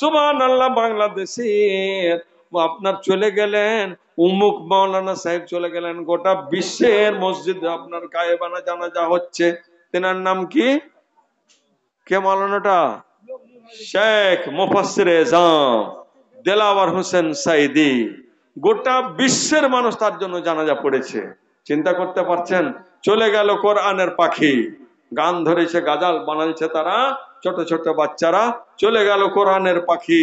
সুবহানাল্লাহ। বাংলাদেশের আপনার চলে গেলেন, উমুক মাওলানা সাহেব চলে গেলেন, গোটা বিশ্বের মসজিদে আপনার গায়েবানা জানাজা হচ্ছে। তেনার নাম কি? কে মাওলানাটা? শেখ মুফাসসির আযম দেলাওয়ার হোসেন সাইদি। গোটা বিশ্বের মানুষ তার জন্য জানাজা পড়েছে। চিন্তা করতে পারছেন? চলে গেল কোরআনের পাখি, গান ধরেছে, গাজাল বানাইছে তারা, ছোট ছোট বাচ্চারা। চলে গেল কোরআনের পাখি,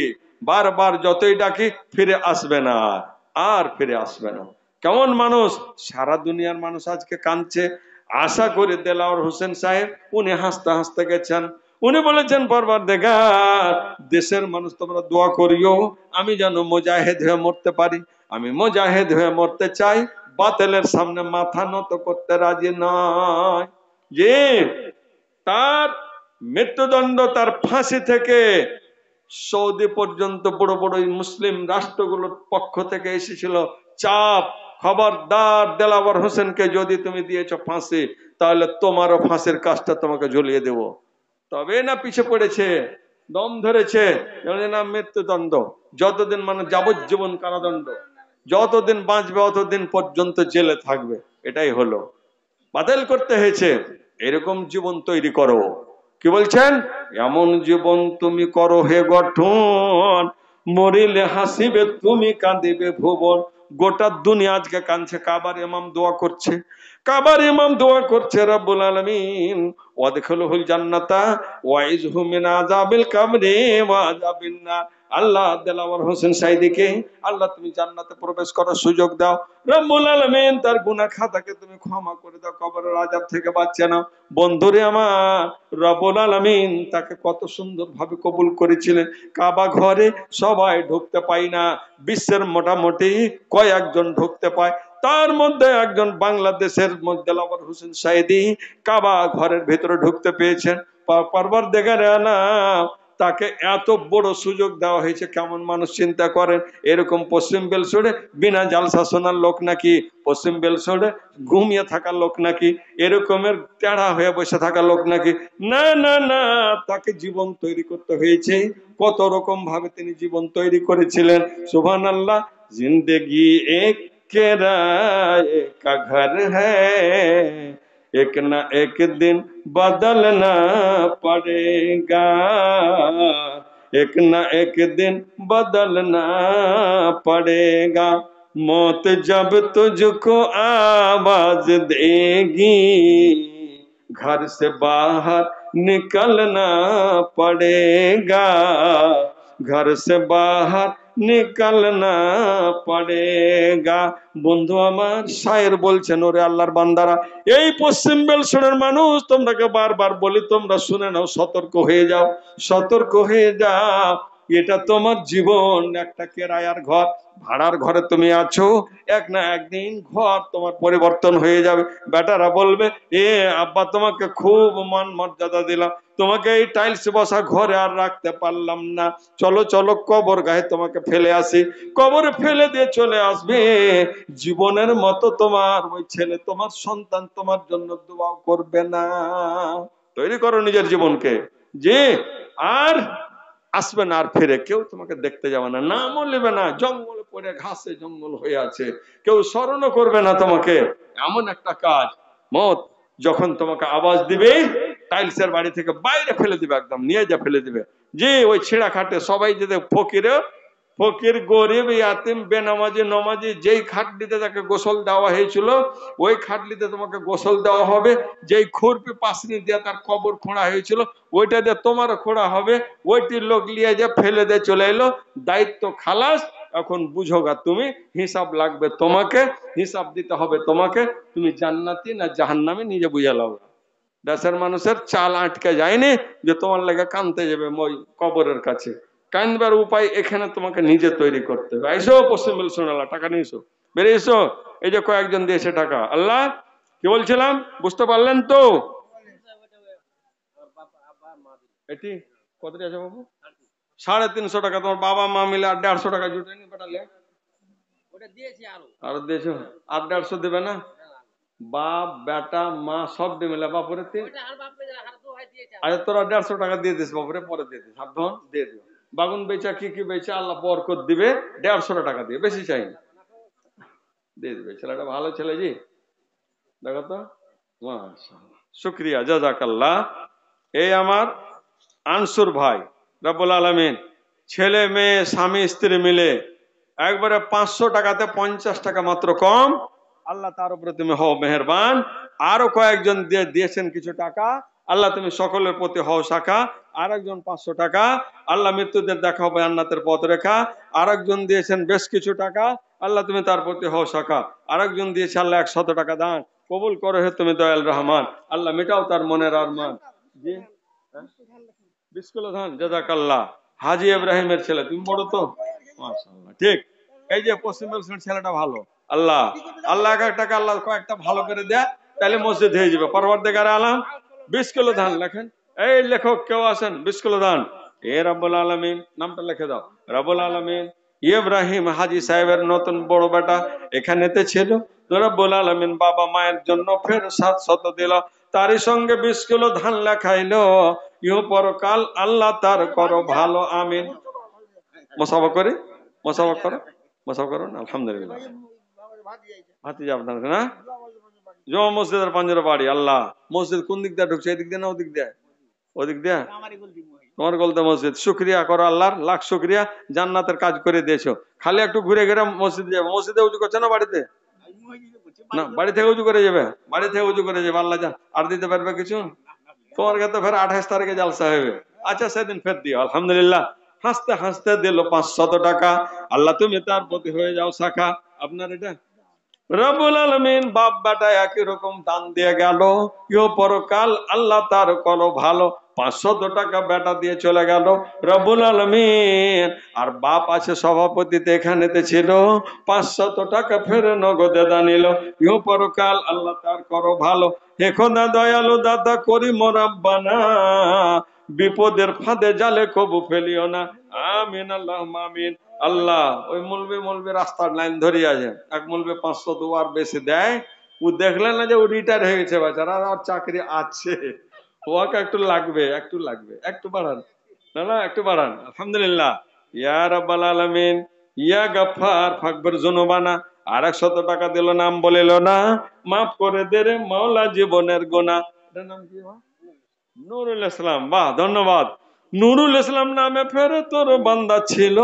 বারবার যতই ডাকি ফিরে আসবে না, আর ফিরে আসবে না। কেমন মানুষ! সারা দুনিয়ার মানুষ আজকে কাঁদছে। আশা করি দেলাওয়ার হোসেন সাহেব উনি হাসতে হাসতে গেছেন। উনি বলেছেন, পরওয়ারদিগার, দেশের মানুষ তোমরা দোয়া করিও, আমি যেন মুজাহিদ হয়ে মরতে পারি। আমি মুজাহিদ হয়ে মরতে চাই, বাতিলের সামনে মাথা নত করতে রাজি নয়। যে তার মৃত্যুদণ্ড, তার ফাঁসি থেকে সৌদি পর্যন্ত বড় বড় মুসলিম রাষ্ট্রগুলোর পক্ষ থেকে এসেছিল চাপ, খবরদার দেলাওয়ার হোসেনকে যদি তুমি দিয়েছো ফাঁসি, তাহলে তোমারও ফাঁসির কাজটা তোমাকে ঝুলিয়ে দেব। তবে না পিছে পড়েছে, দম ধরেছে, না মৃত্যুদণ্ড, যতদিন মানে যাবজ্জীবন কারাদণ্ড, যতদিন বাঁচবে অতদিন পর্যন্ত জেলে থাকবে। এটাই হলো, বাতিল করতে হয়েছে। এরকম জীবন তৈরি করো। কি বলছেন? এমন জীবন তুমি করো হে গঠন, মরিলে হাসিবে তুমি, কাঁদিবে ভুবন। গোটা দুনিয়া আজকে কাঁদছে। কাবার ইমাম দোয়া করছে, কাবার ইমাম দোয়া করছে, রব্বুল আলামিন ওয়াদখিলহুল জান্নাতা ওয়াইজহু মিন আযাবিল কবরি ওয়া আযাবিন নার। আল্লাহ দেলাওয়ার হোসেন সাইদিকে আল্লাহ তুমি জান্নাতে প্রবেশ করার সুযোগ দাও। রব্বুল আলামিন তার গুনাহ খাতাকে তুমি ক্ষমা করে দাও, কবরের আযাব থেকে বাঁচিয়ে নাও। বন্ধুরে আমার, রব্বুল আলামিন তাকে কত সুন্দর ভাবে কবুল করেছিলেন। কাবা ঘরে সবাই ঢুকতে পায় না, বিশ্বের মোটামুটি কয়েকজন ঢুকতে পায়। তার মধ্যে একজন বাংলাদেশের দেলাওয়ার হোসেন সাইদি কাবা ঘরের ভেতরে ঢুকতে পেয়েছেন। পরওয়ারদিগার আলাম তাকে এত বড় সুযোগ দেওয়া হয়েছে। কেমন মানুষ চিন্তা করেন! এরকম পশ্চিম বেলসুড়ে বিনা জালসা শোনার লোক নাকি, পশ্চিম বেলসুড়ে ঘুমিয়ে থাকার লোক নাকি, এরকমের টেড়া হয়ে বসে থাকার লোক নাকি? না না না, তাকে জীবন তৈরি করতে হয়েছে। কত রকম ভাবে তিনি জীবন তৈরি করেছিলেন। সুবহানাল্লাহ। জিন্দেগি এক किराए का घर है, एक ना एक दिन बदलना पड़ेगा, एक ना एक दिन बदलना पड़ेगा। मौत जब तुझको आवाज देगी, घर से बाहर निकलना पड़ेगा, घर से बाहर নিকালনা পড়েগা। বন্ধু আমার, শায়ের বলছেন, ওরে আল্লাহর বান্দারা, এই পশ্চিম বেলসুরের মানুষ, তোমরাকে বারবার বলি, তোমরা শুনে নাও, সতর্ক হয়ে যাও, সতর্ক হয়ে যাও। এটা তোমার জীবন একটা কেরায়ার ঘর, ভাড়ার ঘরে তুমি আছো। এক না একদিন ঘর তোমার পরিবর্তন হয়ে যাবে। বেটারা বলবে, এ আব্বা তোমাকে খুব মান মর্যাদা দিলাম, তোমাকে এই টাইলস বসা ঘরে আর রাখতে পারলাম না, চলো চলো কবর গায়ে তোমাকে ফেলে আসি। কবরে ফেলে দিয়ে চলে আসবে। জীবনের মতো তোমার ওই ছেলে, তোমার সন্তান তোমার জন্য দোয়া করবে না। তৈরি করো নিজের জীবনকে, যে আর আসবে না, আর ফিরে কেউ তোমাকে দেখতে যাবে না, নামও নেবে না, জঙ্গলে পড়ে ঘাসে জঙ্গল হয়ে আছে, কেউ স্মরণও করবে না তোমাকে। এমন একটা কাজ, মত যখন তোমাকে আওয়াজ দিবে, টাইলসের বাড়ি থেকে বাইরে ফেলে দিবে, একদম নিয়ে যা ফেলে দিবে। যে ওই ছেঁড়া খাটে সবাই যেতে, ফকির গরিব ইয়াতিম বেনামাজি নমাজি, যেই খাটলিতে তাকে গোসল দেওয়া হয়েছিল ওই খাটলিতে তোমাকে গোসল দেওয়া হবে। যেই খুরপি পাশনি দিয়ে তার কবর খোঁড়া হয়েছিল ওইটা দিয়ে তোমারও খোঁড়া হবে। ওইটির লোক নিয়ে যে ফেলে দিয়ে চলে এলো, দায়িত্ব খালাস। এখন বুঝোগা তুমি, হিসাব লাগবে তোমাকে, হিসাব দিতে হবে তোমাকে। তুমি জান্নাতি না জাহান্নামী নিজে বুঝে লাও। দেশের মানুষের চাল আটকে যায়নি যে তোমার লেগে কানতে যাবে ওই কবরের কাছে। কানবার উপায় এখানে তোমাকে নিজে তৈরি করতে হবে। এসো পশ্চিম বেলসুনালা, টাকা নিয়ে এসো, বেরিয়ে এসো। এই যে কয়েকজন দিয়েছে টাকা। আল্লাহ কি বলছিলাম বুঝতে পারলেন তো? এটি কত আছে বাবু? 350 টাকা। তোমার বাবা মা মিলে আর 150 টাকা জুটেনি পাঠালে? আরো দিয়েছো? আর 150 দেবে না? বাপ বেটা মা সব মিলে বাপুরে 3। আরে তোরা 150 টাকা দিয়ে দিস বাপুরে, পরে দিয়ে দিস, সাবধান দিয়ে দিও। বাগুন বেচা কি কি বেচা আল্লাহ বরকত দিবে, 150 টাকা দিয়ে, বেশি চাই না, দিয়ে দিবে। ছেলেটা ভালো ছেলে জি, দেখো তো, মাশাআল্লাহ, শুকরিয়া, জাযাকাল্লাহ। এই আমার আনসুর ভাই, রব্বুল আলামিন ছেলে মেয়ে স্বামী স্ত্রী মিলে একবারে 500 টাকাতে 50 টাকা মাত্র কম, আল্লাহ তার উপরে তুমি হও মেহেরবান। আরো কয়েকজন দিয়েছেন কিছু টাকা, আল্লাহ তুমি সকলের প্রতি হও শাখা। আরেকজন 500 টাকা, আল্লাহ মৃত্যুদের দেখা হবে জান্নাতের পথ রেখা। আরেকজন দিয়েছেন বেশ কিছু টাকা, আল্লাহ তুমি তার প্রতি হও শাখা। আরেকজন দিয়েছে আল্লাহ 100 টাকা দান, কবুল করো হে তুমি দয়াল রহমান, আল্লাহ মেটাও তার মনের আরমান। জি, 20 কিলো ধান, জাযাকাল্লাহ। হাজী ইব্রাহিমের ছেলে, তুমি বড় তো, মাশাআল্লাহ, ঠিক। এই যে পশ্চিম বলছেন ছেলেটা ভালো, আল্লাহ আল্লাহ এক এক টাকা আল্লাহ কয়েকটা ভালো করে দেয়, তাহলে মসজিদ হয়ে যাবে। পরওয়ারদিগার আলম 20 কিলো ধান লেখেন, এই লেখক কেউ আছেন, 20 কিলো ধান। এ রব্বুল আলামিন, নামটা লিখে দাও, রব্বুল আলামিন ইব্রাহিম হাজী সাহেবের নতুন বড় বেটা এখানেতে ছিল, তো রব্বুল আলামিন বাবা মায়ের জন্য ফের 700 দিল, তারই সঙ্গে 20 কিলো ধান লেখাইলো, ইহ পরকাল আল্লাহ তার করো ভালো, আমিন। মোসাফা করে, মোসাফা করো, মোসাফা করুন, আলহামদুলিল্লাহ। ভাতিজা আপনার না, জমা মসজিদের পাঞ্জের বাড়ি, আল্লাহ মসজিদ কোন দিক দিয়ে ঢুকছে, এদিক দিয়ে না ওদিক দিয়ে? ওদিক দিয়ে, তোমার গলতে মসজিদ। শুক্রিয়া করো আল্লাহর, লাখ শুক্রিয়া, জান্নাতের কাজ করে দিয়েছো। খালি একটু ঘুরে ঘুরে মসজিদে যাবে, মসজিদে উজু করছে না বাড়িতে? না, বাড়ি থেকে উজু করে যাবে, বাড়ি থেকে উজু করে যাবে, আল্লাহ যা আর দিতে পারবে কিছু? তোমার কাছে ফের 28 তারিখে জালসা হবে, আচ্ছা সেদিন ফের দিও, আলহামদুলিল্লাহ। হাসতে হাসতে দিল 500 টাকা, আল্লাহ তুমি তার প্রতি হয়ে যাও শাখা। আপনার এটা রব্বুল আলামিন বাপ বেটা একই রকম দান দিয়ে গেল, ইহ পরকাল আল্লাহ তার করো ভালো, 500 টাকা বেটা দিয়ে চলে গেল রব্বুল আলামিন। আর বাপ আছে সভাপতিতে, এখানেতে ছিল, 500 টাকা ফের নগদে দানিল, ইহ পরকাল আল্লাহ তার করো ভালো। হে খোদা দয়ালু দাতা করিম রাব্বানা, বিপদের ফাঁদে জালে কবু ফেলিও না, আমিন আল্লাহুম্মা আমিন। আল্লাহ ওই মলবি রাস্তার লাইন ধরিয়ে আছে, এক মলবি 500 দুবার বেশি দেয়, ও দেখলেন না যে ও রিটায়ার হয়ে গেছে বেচারা, আর চাকরি আছে, ওকে একটু লাগবে, একটু লাগবে, একটু বাড়ান, না না একটু বাড়ান, আলহামদুলিল্লাহ। ইয়া রাব্বাল আলামিন, ইয়া গাফফার ফাকবির যুনুবানা, আর 100 টাকা দিল, নাম বলিল না, মাফ করে দে রে মাওলা জীবনের গোনা। এটার নাম কি? নুরুল ইসলাম, বাহ, ধন্যবাদ। নুরুল ইসলাম নামে ফের তোর বান্দা ছিল,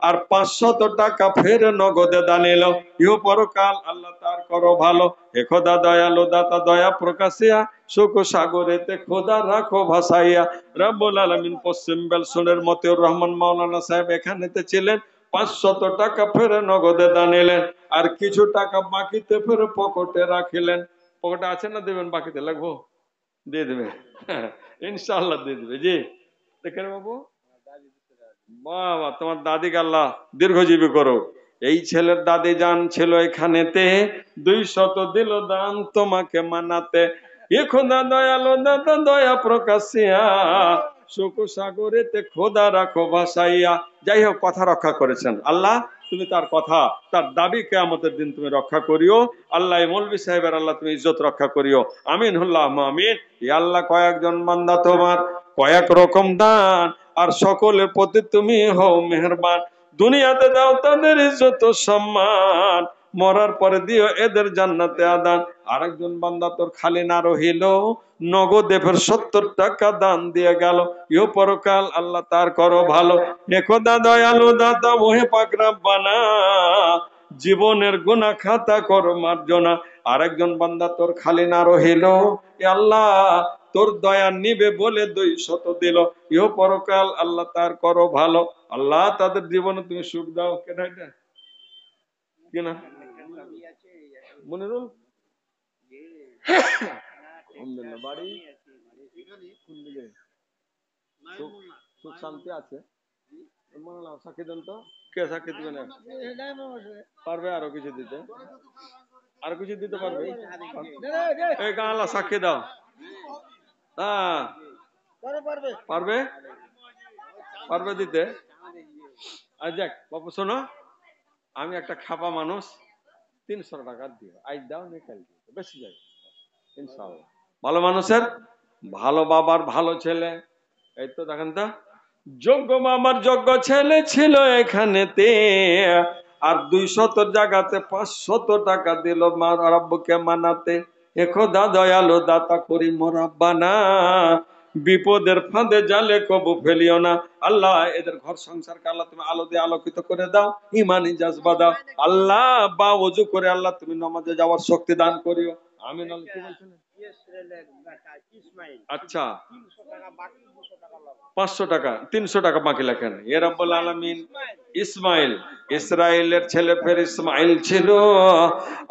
আর 500 টাকা ফের নগদে দানিল, ইহ পরকাল আল্লাহ তার করো ভালো। হে খোদা দয়ালু দাতা দয়া প্রকাশিয়া, সুখ সাগরেতে খোদা রাখো ভাসাইয়া। রব্বুল আলামিন পশ্চিম বেলসনের মতিউর রহমান মাওলানা সাহেব এখানেতে ছিলেন, 500 টাকা ফের নগদে দানিলেন, আর কিছু টাকা বাকিতে ফের পকেটে রাখিলেন। পকেটে আছে না দেবেন? বাকিতে লাগবো, দিয়ে দেবে, ইনশাআল্লাহ দিয়ে দেবে। জি দেখেন বাবু, বাবা তোমার দাদিকে আল্লাহ দীর্ঘজীবী করো। এই ছেলের দাদি জান ছিল এখানেতে, 200 দিল দান তোমাকে মানাতে, এ খোদা দয়ালো দাদা দয়া প্রকাশিয়া, সুখ সাগরেতে খোদা রাখো ভাসাইয়া। যাই হোক, কথা রক্ষা করেছেন আল্লাহ, তুমি তার কথা, তার দাবি কিয়ামতের দিন তুমি রক্ষা করিও আল্লাহ। এই মৌলভী সাহেবের আল্লাহ তুমি ইজ্জত রক্ষা করিও, আমিন আল্লাহ আমিন। ই আল্লাহ কয়েকজন বান্দা তোমার, কয়েক রকম দান, আর সকলের প্রতি তুমি হও মেহেরবান। দুনিয়াতে দাও তাদের ইজ্জত সম্মান, মরার পরে দিও এদের জান্নাতে আদান। আরেকজন বান্দা তোর খালি না রহিল, নগদে ফের 70 টাকা দান দিয়ে গেল, ইহ পরকাল আল্লাহ তার করো ভালো। হে খোদা দয়ালু দাতা ওহে পাক রব্বানা, জীবনের গুনাহ খাতা করো মার্জনা। আরেকজন বান্দা তোর খালি না রহিল, এ আল্লাহ তোর দয়া নিবে বলে 200 দিল, ইহ পরকাল আল্লাহ তার করো ভালো। আল্লাহ তাদের জীবনে তুমি সুখ দাও। কেনা এটা কিনা মনিরুল, আলহামদুলিল্লাহ। বাড়ি কোন দিকে? সুখ, সুখ শান্তি আছে, সাক্ষী দেন তো, কে সাক্ষী দিবেন? পারবে আরো কিছু দিতে? আর কিছু দিতে পারবে? এই গাঁলা সাক্ষী দাও, হ্যাঁ পারবে, পারবে দিতে। আর যাক বাবু শোনো, আমি একটা খাপা মানুষ, 300 টাকা দিও, আজ দাও নে কাল দিও, বেশি যাবে ইনশাআল্লাহ। ভালো মানুষের ভালো বাবার ভালো ছেলে, এই তো দেখেন তো যোগ্য আমার যোগ্য ছেলে ছিল এখানেতে, আর 200 জায়গাতে 500 টাকা দিল মা রব্বকে মানাতে। খোদা দয়ালো দাতা করি মোরাব্বানা, বিপদের ফাঁদে জালে কবু ফেলিও না। আল্লাহ এদের ঘর সংসারকে আল্লাহ তুমি আলো দিয়ে আলোকিত করে দাও, ইমানি জাজবা দাও আল্লাহ। বা ওযু করে আল্লাহ তুমি নামাজে যাওয়ার শক্তি দান করিও, আমিন। আল্লাহ কি বলছিলেন? আচ্ছা, 500 টাকা 300 টাকা বাকি লেখেন। এ রব্বুল আলামিন ইসমাইল, ইসরায়েলের ছেলে ফের ইসমাইল ছিল,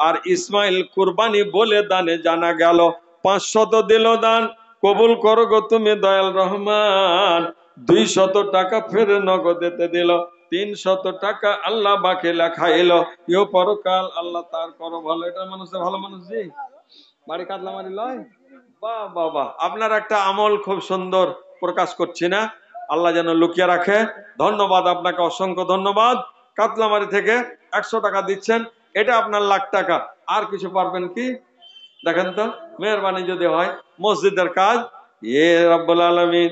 আর ইসমাইল কুরবানি বলে দানে জানা গেল 500 দিল দান। কবুল করো গো তুমি দয়াল রহমান। 200 টাকা ফের নগদেতে দিল, 300 টাকা আল্লাহ বাকি লেখাইল। ইও পরকাল আল্লাহ তার করো ভালো। এটা মানুষের ভালো মানুষ জি বাড়ি কাতলা মারি লয়। বাহ বাহ বাহ, আপনার একটা আমল খুব সুন্দর প্রকাশ করছি না, আল্লাহ যেন লুকিয়ে রাখে। ধন্যবাদ আপনাকে, অসংখ্য ধন্যবাদ। কাতলামারি থেকে 100 টাকা দিচ্ছেন, এটা আপনার লাখ টাকা। আর কিছু পারবেন কি দেখেন তো, মেহরবানি যদি হয়। মসজিদের কাজ, এ রব্বুল আলামিন,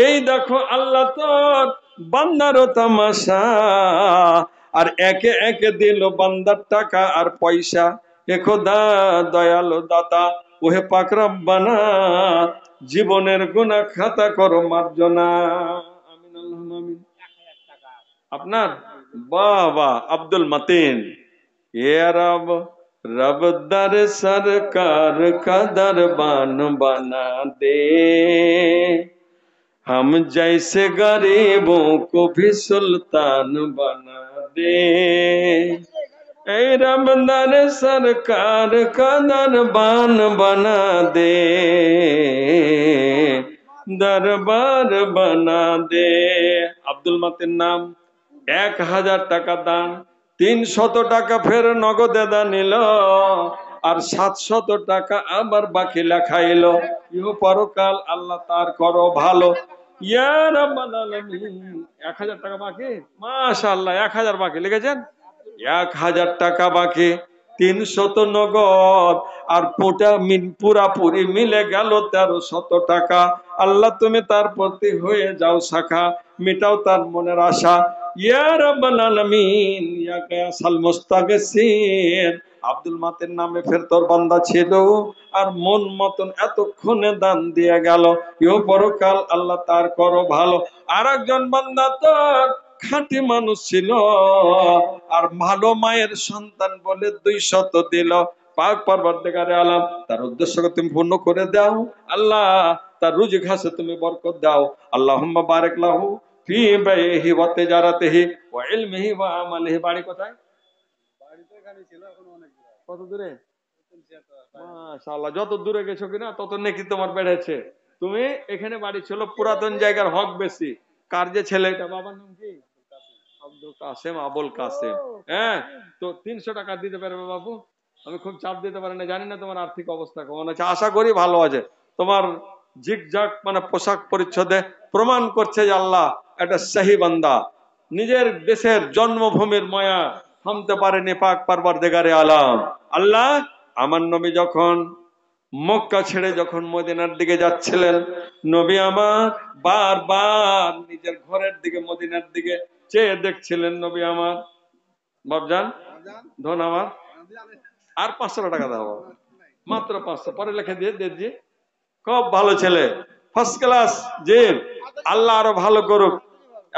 এই দেখো আল্লাহ তোর বান্দারও তামাশা, আর একে একে দিল বান্দার টাকা আর পয়সা। এ খোদা দয়ালু দাতা, ওহে পাক রব্বানা, জীবনের গুনাহ খাতা করো মার্জনা, আমিন আল্লাহুম্মা আমিন। আপনার বাহ বাহ, আব্দুল মতিন, এ রব रब दर सरकार का दरबान बना दे, हम जैसे गरीबों को भी सुल्तान बना दे। ए रब दर सरकार का दरबान बना दे, दरबार बना दे। আব্দুল মাতিন নাম, 1000 টাকা দান, 300 টাকা ফের নগদে দান নিল, আর 700 টাকা আবার বাকি লেখাইল। ইহ পরকাল আল্লাহ তার করো ভালো। ইয়া রাব্বাল আলামিন, 1000 টাকা বাকি, মাশাআল্লাহ 1000 বাকি লিখেছেন, 1000 টাকা বাকি, 300 নগদ, আর পুরাপুরি মিলে গেল 1300 টাকা। আল্লাহ তুমি তার প্রতি হয়ে যাও শাখা, মিটাও তার মনের আশা। ইয়া রাব্বাল আলামিন, ইয়া কায়াসাল মুস্তাগসিন। আব্দুল মাতিন নামে ফের তোর বান্দা ছিল, আর মন মতন এতক্ষণে দান দিয়ে গেল। ইহ পরকাল আল্লাহ তার করো ভালো। আর একজন বান্দা তোর খাঁটি মানুষ ছিল, আর ভালো মায়ের সন্তান বলে 200 দিল। পাক পরবর্তীকারে আলম, তার উদ্দেশ্যকে তুমি পূর্ণ করে দাও আল্লাহ, তার রুজি ঘাসে তুমি বরকত দাও। আল্লাহুম্মা বারিক লাহু ফি বাইহি ওয়া তিজারাতিহি ওয়া ইলমিহি ওয়া আমালিহি। বাড়ি কোথায়? বাড়ি তো এখানে ছিল, এখন অনেক দূরে। কত দূরে? মাশাআল্লাহ, যত দূরে গেছো কিনা তত নেকি তোমার বেড়েছে। তুমি এখানে বাড়ি ছিল, পুরাতন জায়গার হক বেশি। কার যে ছেলে, এটা বাবার নাম কি? আব্দুল কাসেম, আবুল কাসেম। হ্যাঁ, তো 300 টাকা দিতে পারবে বাবু? আমি খুব চাপ দিতে পারি না, জানি না তোমার আর্থিক অবস্থা কেমন আছে, আশা করি ভালো আছে। তোমার জিগজাগ মানে পোশাক পরিচ্ছদে প্রমাণ করছে যে আল্লাহ একটা সহি বান্দা। নিজের দেশের জন্মভূমির মায়া থামতে পারেনি পাক পরবর্তীকারে আলম। আল্লাহ, আমার নবী যখন মক্কা ছেড়ে যখন মদিনার দিকে যাচ্ছিলেন, নবী আমার বারবার নিজের ঘরের দিকে মদিনার দিকে চেয়ে দেখছিলেন। নবী আমার বাবজান, ধন আমার, আর 500 টাকা দাও, মাত্র 500, পরে লিখে দিয়ে দিয়েছি। খুব ভালো ছেলে, ফার্স্ট ক্লাস। যে আল্লাহ আরো ভালো করুক,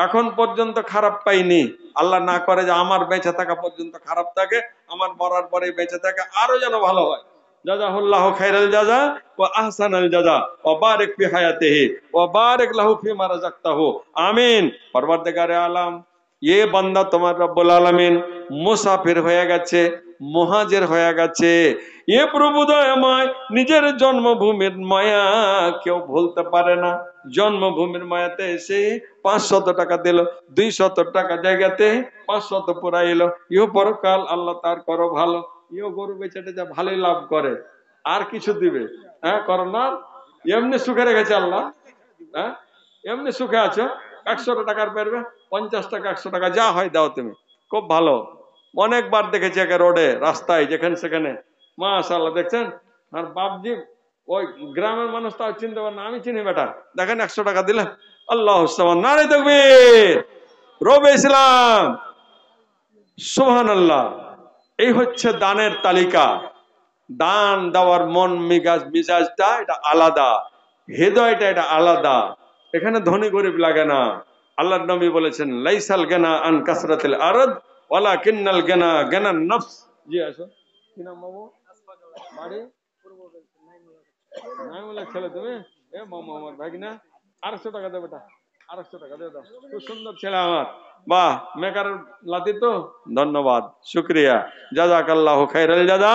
এখন পর্যন্ত খারাপ পাইনি। আল্লাহ না করে যে আমার বেঁচে থাকা পর্যন্ত খারাপ থাকে, আমার মরার পরে বেঁচে থাকে আরো যেন ভালো হয়। জাযাহুল্লাহু খাইরাল জাযা ওয়া আহসানাল জাযা ওয়া বারিক ফি হায়াতিহি ওয়া বারিক লাহু ফিমা রাযাকতাহু, আমিন। পরবর্তীকারে আলম, এ বান্দা তোমার রব্বুল আলামিন মুসাফির হয়ে গেছে, মুহাজির হয়ে গেছে। এ প্রভু দয়াময়, নিজের জন্মভূমির মায়া কেউ ভুলতে পারে না। জন্মভূমির মায়াতে এসে 500 টাকা দিল, 200 টাকা জায়গাতে 500 পুরাইল। ইহ পরকাল আল্লাহ তার করো ভালো। ইহ গরু বেচেটে যা ভালোই লাভ করে, আর কিছু দিবে? হ্যাঁ, করো না, এমনি সুখে রেখেছে আল্লাহ। হ্যাঁ, এমনি সুখে আছো, 100 টাকার পারবে, 50 টাকা 100 টাকা যা হয় দাও তুমি, খুব ভালো। অনেকবার দেখেছি একে রোডে রাস্তায় যেখানে সেখানে, মাশাআল্লাহ দেখছেন। আর বাপজি, ওই গ্রামের মানুষ তাও চিনতে পারে না, আমি চিনি বেটা, দেখেন 100 টাকা দিলেন, আল্লাহু সামাদ, নারে তাকবীর, রবে ইসলাম, সুবহানাল্লাহ। এই হচ্ছে দানের তালিকা। দান দেওয়ার মন মিজাজটা এটা আলাদা, হৃদয়টা এটা আলাদা। এখানে ধনী গরিব লাগে না। আল্লাহর নবী বলেছেন, লাইসাল গানা আন কাসরাতিল আরদ ওয়ালাকিন্নাল গানা গানান নফস। জি আসো, কি নাম বাবু? বাড়ি নাইমুল্লাহ। ছেলে তুমি? এ মামা আমার ভাগিনা, 800 টাকা দেবে, 800 টাকা দিয়ে দাও। খুব সুন্দর ছেলে আমার। বাহ, মেকার লাতি তো, ধন্যবাদ, শুক্রিয়া, জাযাকাল্লাহু খাইরাল জাযা।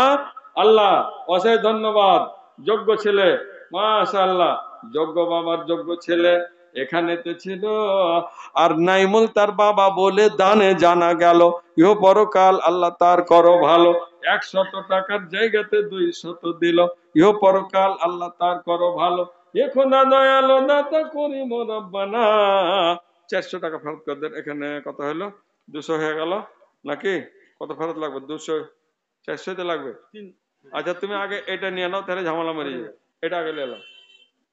আল্লাহ অশেষ ধন্যবাদ। যোগ্য ছেলে, মাশাআল্লাহ, যোগ্য বাবার যোগ্য ছেলে এখানেতে ছিল। আর নাইমুল তার বাবা বলে দানে জানা গেল, ইহ পরকাল আল্লাহ তার করো ভালো। 100 টাকার জায়গাতে 200 দিল, ইহ পরকাল আল্লাহ তার করো ভালো। এখন দয়ালো দাতা করি মোরাব্বানা। 400 টাকা ফেরত করে দেন। এখানে কত হলো? 200 হয়ে গেল নাকি? কত ফেরত লাগবে? 200, 400 তে লাগবে। আচ্ছা তুমি আগে এটা নিয়ে নাও, তাহলে ঝামেলা মরে যাবে। এটা আগে নিয়ে নাও,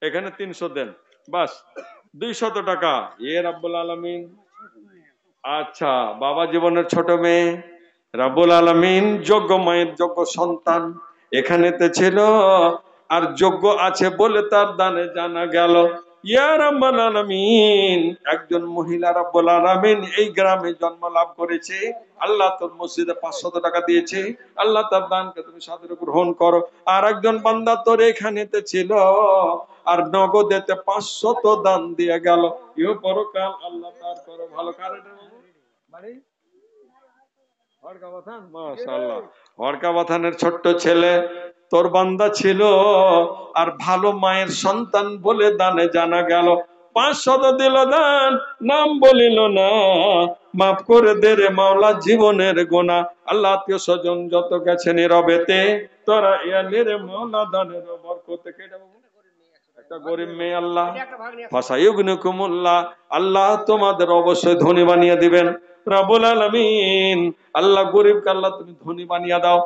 এখানে 300 দেন, বাস 200 টাকা। এ রাব্বুল আলামিন। আচ্ছা, বাবা জীবনের ছোট মেয়ে, রাব্বুল আলামিন যোগ্য মায়ের যোগ্য সন্তান এখানেতে ছিল। আর যোগ্য আছে বলে তার দানে জানা গেল। ইয়া রাব্বুল আলামিন, একজন মহিলা রাব্বুল আলামিন এই গ্রামে জন্ম লাভ করেছে। আল্লাহ তোর মসজিদে 500 টাকা দিয়েছে, আল্লাহ তার দানকে তুমি সাদরে গ্রহণ করো। আর একজন বান্দা তোর এখানেতে ছিল, আর নগদেতে 500 দান দিয়ে গেল, ইহ পরকাল আল্লাহ তার করো ভালো। বাড়ি হরকাবাথান, মাশাআল্লাহ। হরকাবাথানের ছোট্ট ছেলে তোর বান্দা ছিল, আর ভালো মায়ের সন্তান বলে দানে জানা গেল। 500 দিল দান, নাম বলিল না, মাফ করে দে রে মাওলা জীবনের গোনা। আল্লাহ আত্মীয় স্বজন যত গেছে নীরবেতে, তোরা ইয়ালে রে মাওলা দানের বরকতে। কেটে একটা গরিব মেয়ে, আল্লাহ ফাসায়ুগনিকুমুল্লাহ, আল্লাহ তোমাদের অবশ্যই ধনী বানিয়ে দিবেন রব্বুল আলামিন। আল্লাহ গরিবকে আল্লাহ তুমি ধনী বানিয়ে দাও।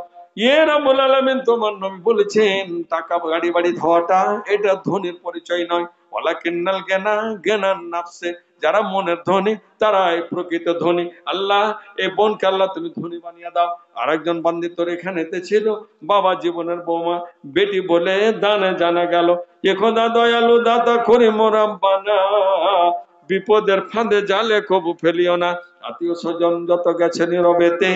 ইয়ে রব্বুল আলামিন, তোমার নবী বলেছেন টাকা গাড়ি বাড়ি ধাওয়াটা এটা ধনীর পরিচয় নয়, ওয়ালাকিন্নাল গানা গানান নাফসে, যারা মনের ধনী তারাই প্রকৃত ধনী। আল্লাহ এই বোনকে আল্লাহ তুমি ধনী বানিয়ে দাও। আরেকজন বান্দি তোর এখানেতে ছিল, বাবা জীবনের বৌমা বেটি বলে দানে জানা গেল। এ খোদা দয়ালু দাতা করে মোরাব্বানা, বিপদের ফাঁদে জালে কবু ফেলিও না। আত্মীয় স্বজন যত গেছে নীরবেতে,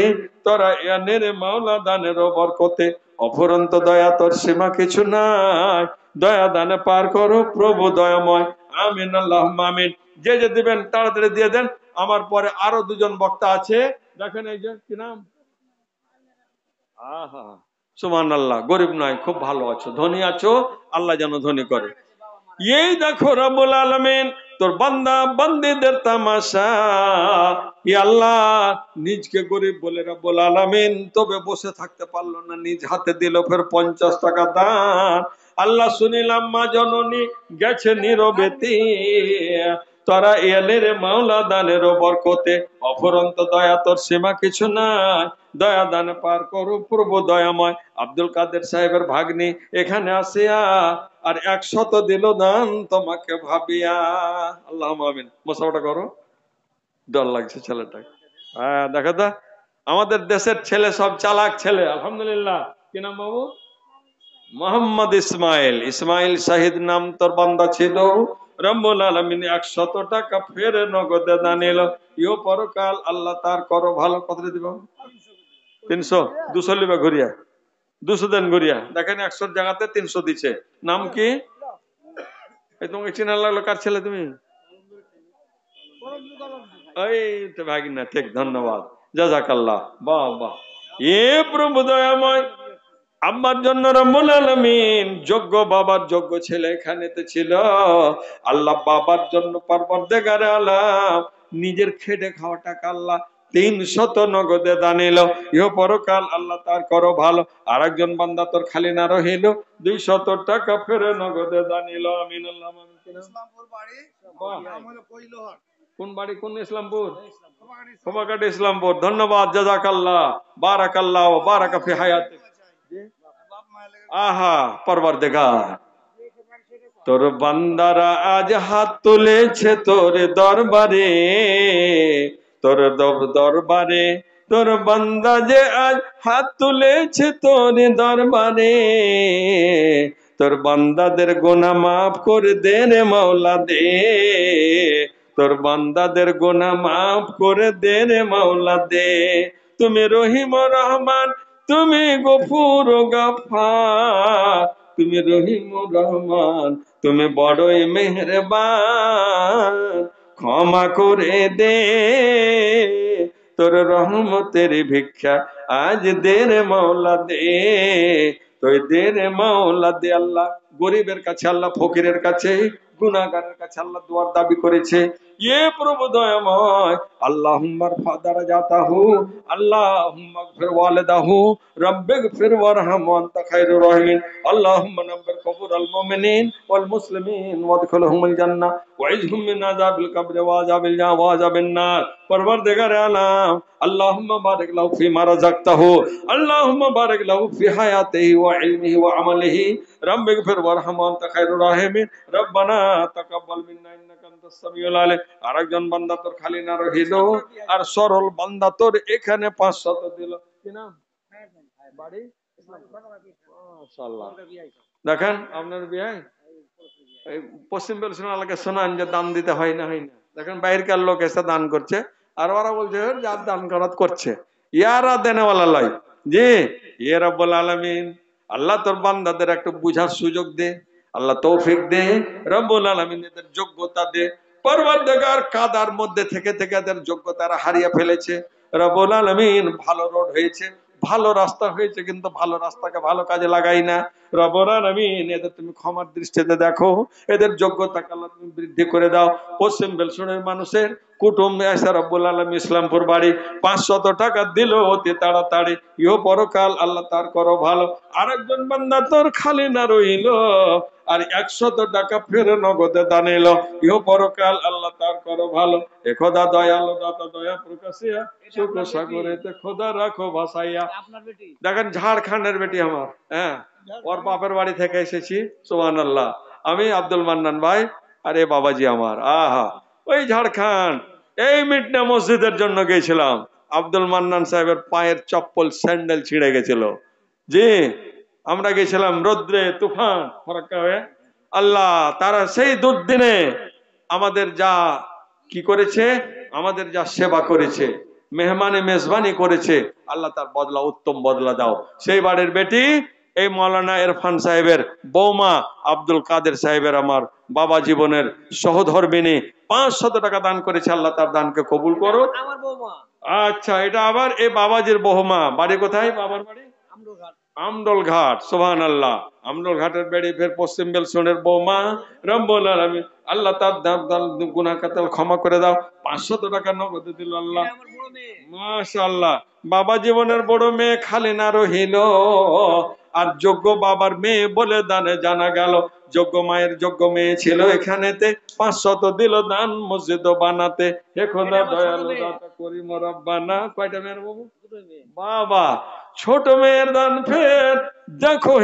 তোরা এনের মাওলা দানের বরকতে। অফুরন্ত দয়া তোর সীমা কিছু নাই, দয়া দানে পার করো প্রভু দয়াময়। আমিন আল্লাহুম্মা আমিন। যে যে দিবেন তাড়াতাড়ি দিয়ে দেন। আমার পরে আরো দুজন বক্তা আছে, দেখেন এই যে কি নাম, আহা সুবহানাল্লাহ। গরিব নয়, খুব ভালো আছো, ধনী আছো, আল্লাহ যেন ধনী করে। এই দেখো রব্বুল আলামিন তোর বান্দা বান্দীদের তামাশা। ই আল্লাহ নিজকে গরিব বলে রব্বুল আলামিন তবে বসে থাকতে পারলো না, নিজ হাতে দিল ফের 50 টাকা দান। আল্লাহ শুনিলাম মা জননী গেছে নীরবেতে, তোরা এলে রে মাওলা দানের বরকতে। অফুরন্ত দয়া তোর সীমা কিছু নাই, দয়া দান পার করো প্রভু দয়াময়। আব্দুল কাদের সাহেবের ভাগ্নি এখানে আসিয়া, আর 100 দিল দান তোমাকে ভাবিয়া। আল্লাহ আমিন। মোসাফাটা করো, ডর লাগছে ছেলেটা। হ্যাঁ দেখো তো, আমাদের দেশের ছেলে সব চালাক ছেলে, আলহামদুলিল্লাহ। কি নাম বাবু? মোহাম্মদ ইসমাইল। ইসমাইল শাহিদ নাম তোর বান্দা ছিল। রব্বুল আলামিন 100 টাকা ফের নগদে দানিল, ইও পরকাল আল্লাহ তার করো ভালো। কত দিব? 300, 200 লিবা ঘুরিয়া, 200 দেন ঘুরিয়া। দেখেন 100 জায়গাতে 300 দিছে। নাম কি? এই তোমাকে চেনা লাগলো, কার ছেলে তুমি? এই তো ভাগিনা, ঠিক, ধন্যবাদ, জাযাকাল্লাহ। বাহ বাহ। এ প্রভু দয়াময়, আম্মার জন্য রব্বুল আলামিন যোগ্য বাবার যোগ্য ছেলে এখানেতে ছিল। আল্লাহ বাবার জন্য পরবর্তীকারে আলাম নিজের খেটে খাওয়া টাকা আল্লাহ 300 নগদে দানিল, ইহ পরকাল আল্লাহ তার করো ভালো। আর একজন বান্দা তোর খালি না রহিল, 200 টাকা ফেরে নগদে দানিল। আমিন আল্লাহ আমিন। কোন বাড়ি? কোন ইসলামপুর? খোবাঘাট ইসলামপুর। ধন্যবাদ, জাযাকাল্লাহ, বারাকাল্লাহ, বারাকা ফি হায়াতিক। আহা পরওয়ারদিগার, তোর বান্দারা আজ হাত তুলেছে তোর দরবারে, তোর দরবারে, তোর বান্দা যে আজ হাত তুলেছে তোর দরবারে, তোর বান্দাদের গুনাহ মাফ করে দে রে মাওলা দে, তোর বান্দাদের গুনাহ মাফ করে দে রে মাওলা দে। তুমি রহিম ও রহমান, তুমি গফুর ও গাফফার, তুমি রহিম ও রহমান, তুমি বড়ই মেহেরবান, ক্ষমা করে দে, তোর রহমতের ভিক্ষা আজ দে রে মাওলা দে, তুই দে রে মাওলা দে। আল্লাহ গরিবের কাছে, আল্লাহ ফকিরের কাছে, গুনাহগারের কাছে আল্লাহ দুয়ার দাবি করেছে। ইয়ে প্রভু দয়াময়, আল্লাহুম্মা রফা দারাজাতাহু, আল্লাহুম্মা গফির ওয়ালিদাহু, রব্বিগফির ওয়ারহাম ওয়া আনতা খায়রুর রাহিমিন, আল্লাহুম্মা নাব্বির কুবুরাল মুমিনিন ওয়াল মুসলিমিন ওয়াদখিলহুমুল জান্নাহ ওয়াইজহুম মিন আযাবিল কবরি ওয়া আযাবিন নার। পরওয়ারদিগারে আলাম, আল্লাহুম্মা বারিক লাহু ফিমা রাযাকতাহু, আল্লাহুম্মা বারিক লাহু ফি হায়াতিহি ওয়া ইলমিহি ওয়া আমালিহি, রব্বিগফির ওয়ারহাম ওয়া আনতা খায়রুর রাহিমিন, রব্বানা তাকাব্বাল মিন্না ইন্নাকা আনতাস সামিউল আলিম। আরেকজন বান্দা তোর খালি না রহিল, আর সরল বান্দা তোর এখানে 500 দিল। কি নাম বাড়ি? মাশাআল্লাহ। দেখেন আপনার বিয়াই এই পশ্চিম বেলসুনাকে শোনান যে দান দিতে হয় না, হয় না। দেখেন বাইরের লোক এসে দান করছে, আর ওরা বলছে যার দান করাত করছে, ইয়ারা দেনেওয়ালা লয়। জি, ইয়ে রব্বুল আলামিন, আল্লাহ তোর বান্দাদের একটু বুঝার সুযোগ দে, আল্লাহ তৌফিক দে, রব্বুল আলামিন এদের যোগ্যতা দে। পরওয়ারদিগার কাদার মধ্যে থেকে থেকে এদের যোগ্যতারা হারিয়ে ফেলেছে। রব্বুল আলামিন ভালো রোড হয়েছে, ভালো রাস্তা হয়েছে, কিন্তু ভালো রাস্তাকে ভালো কাজে লাগাই না। রব্বুল আলামিন এদের তুমি ক্ষমার দৃষ্টিতে দেখো, এদের যোগ্যতাকে আল্লাহ তুমি বৃদ্ধি করে দাও। পশ্চিম বেলসুনের মানুষের কুটুম এসে রব্বুল আলামিন ইসলামপুর বাড়ি 500 টাকা দিল অতি তাড়াতাড়ি, ইহ পরকাল আল্লাহ তার করো ভালো। আরেকজন বান্দা তোর খালি না রইল, আর 100 টাকা ফের নগদে দান এলো, ইহ পরকাল আল্লাহ তার করো ভালো। এ খোদা দয়ালু দাতা দয়া প্রকাশিয়া, সুখ সাগরেতে খোদা রাখো ভাসাইয়া। দেখেন ঝাড়খণ্ডের বেটি আমার, হ্যাঁ, ওর বাপের বাড়ি থেকে এসেছি, সুবহানাল্লাহ। আমি আব্দুল মান্নান ভাই, আর এ বাবাজি আমার, আহা, ওই ঝাড়খণ্ড এই মিটনা মসজিদের জন্য গেছিলাম। আব্দুল মান্নান সাহেবের পায়ের চপ্পল স্যান্ডেল ছিঁড়ে গেছিল। জি, আমরা গেছিলাম রোদ্রে তুফান ফরাক্কা হয়ে। আল্লাহ তারা সেই দুর্দিনে আমাদের যা কি করেছে, আমাদের যা সেবা করেছে, মেহমানে মেজবানি করেছে, আল্লাহ তার বদলা উত্তম বদলা দাও। সেই বাড়ির বেটি এই মৌলানা ইরফান সাহেবের বৌমা আব্দুল কাদের সাহেবের আমার বাবা জীবনের সহধর্মিনী 500 টাকা দান করেছে, আল্লাহ তার দানকে কবুল করো। আচ্ছা, এটা আবার এই বাবাজির বৌমা, বাড়ি কোথায় বাবার বাড়ি? আমডল ঘাট, সুবহানাল্লাহ। আমডল ঘাটের বেড়ি ফের পশ্চিম বেলসনের বৌমা, রব্বুল আলামিন আল্লাহ তার গুনাহ কাতাল ক্ষমা করে দাও। 500 টাকা নগদ দিল আল্লাহ, মাশাআল্লাহ। বাবা জীবনের বড় মেয়ে খালি না রহিল, আর যোগ্য বাবার মেয়ে বলে দানে জানা গেল। যোগ্য মায়ের যোগ্য মেয়ে ছিল এখানেতে, 500 দিল দান মসজিদ বানাতে। হে খোদা দয়ালু দাতা করিম রব্বানা। কয়টা মেয়ের বাবু? বাবা, ছোট মেয়ের দান ফের দেখো।